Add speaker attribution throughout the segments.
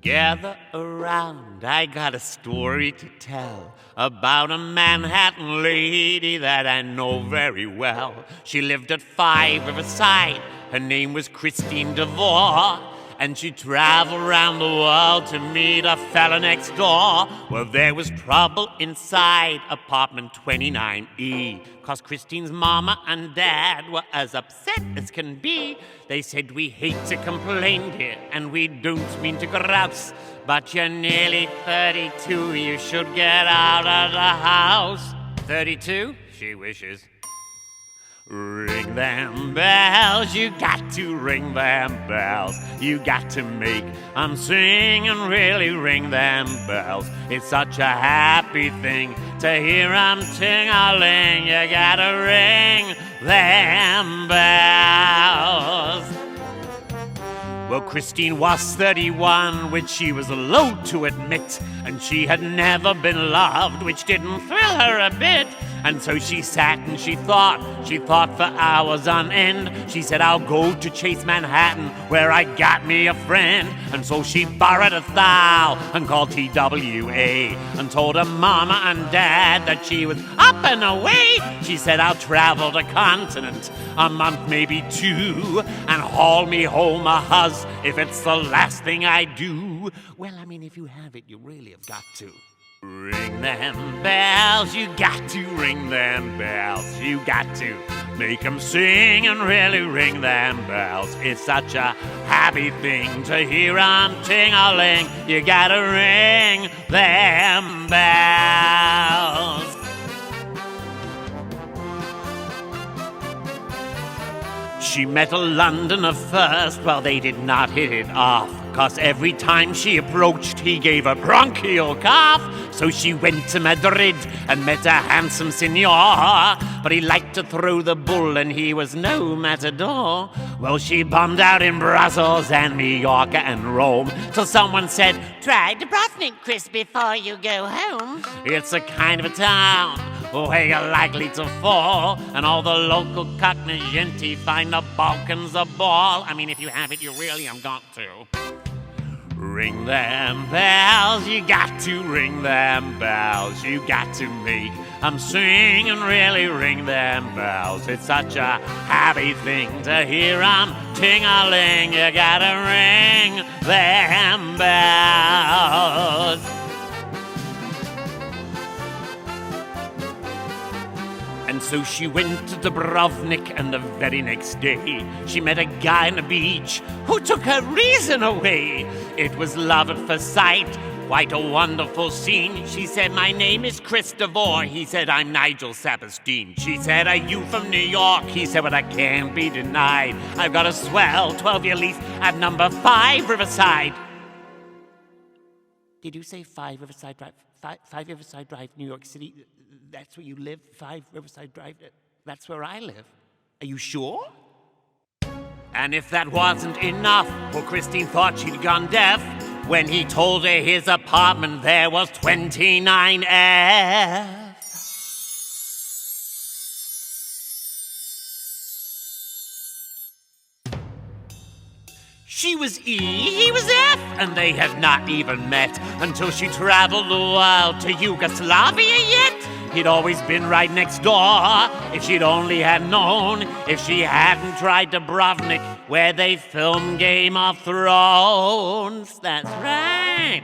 Speaker 1: Gather around, I got a story to tell about a Manhattan lady that I know very well. She lived at 5 Riverside, her name was Christine DeVore, and she traveled around the world to meet a fella next door. Well, there was trouble inside apartment 29E, 'cause Christine's mama and dad were as upset as can be. They said, "We hate to complain, dear, and we don't mean to grouse, but you're nearly 32, you should get out of the house." 32? She wishes. Ring them bells, you got to ring them bells. You got to make 'em sing and really ring them bells. It's such a happy thing to hear 'em ting-a-ling. You gotta ring them bells. Well, Christine was 31, which she was loath to admit, and she had never been loved, which didn't thrill her a bit. And so she sat and she thought for hours on end. She said, "I'll go to Chase Manhattan, where I got me a friend." And so she borrowed a thou and called TWA and told her mama and dad that she was up and away. She said, "I'll travel the continent, a month, maybe 2, and haul me home a huzz if it's the last thing I do." Well, I mean, if you have it, you really have got to. Ring them bells, you got to ring them bells. You got to make 'em sing and really ring them bells. It's such a happy thing to hear 'em ting-a-ling. You gotta ring them bells. She met a Londoner first, well, they did not hit it off, 'cause every time she approached, he gave a bronchial cough. So she went to Madrid and met a handsome signor, but he liked to throw the bull and he was no matador. Well, she bombed out in Brussels and Mallorca and Rome, till someone said, "Try Dubrovnik, Chris, before you go home. It's a kind of a town where you're likely to fall, and all the local cockney gente find the Balkans a ball." I mean, if you have it, you really have got to. Ring them bells, you got to ring them bells. You got to make 'em sing and really ring them bells. It's such a happy thing to hear 'em ting-a-ling. You gotta ring them bells. And so she went to Dubrovnik, and the very next day she met a guy on the beach who took her reason away. It was love at first sight, quite a wonderful scene. She said, "My name is Chris DeVore." He said, "I'm Nigel Saperstein." She said, "Are you from New York?" He said, "Well, I can't be denied. I've got a swell 12-year lease at number 5 Riverside." Did you say 5 Riverside Drive? 5 Riverside Drive, New York City? That's where you live? 5 Riverside Drive? That's where I live. Are you sure? And if that wasn't enough, well, Christine thought she'd gone deaf when he told her his apartment there was 29F. She was E, he was F, and they had not even met until she traveled the world to Yugoslavia yet. He'd always been right next door. If she'd only had known, if she hadn't tried Dubrovnik, where they film Game of Thrones. That's right.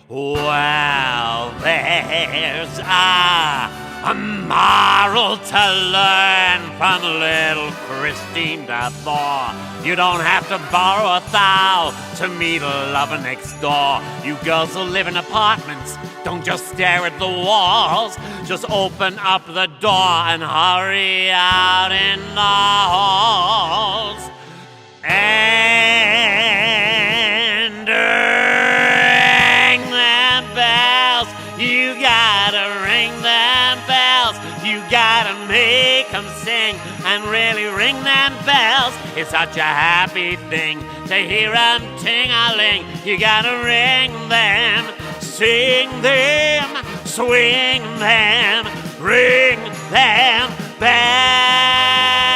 Speaker 1: Well, there's a moral to learn from little Christine DeVore. You don't have to borrow a thou to meet a lover next door. You girls who live in apartments, don't just stare at the walls. Just open up the door and hurry out in the halls. And ring them bells. You gotta ring them bells. You gotta make 'em sing and really ring them bells. It's such a happy thing to hear 'em ting-a-ling. You gotta ring them, sing them, swing them, ring them bells.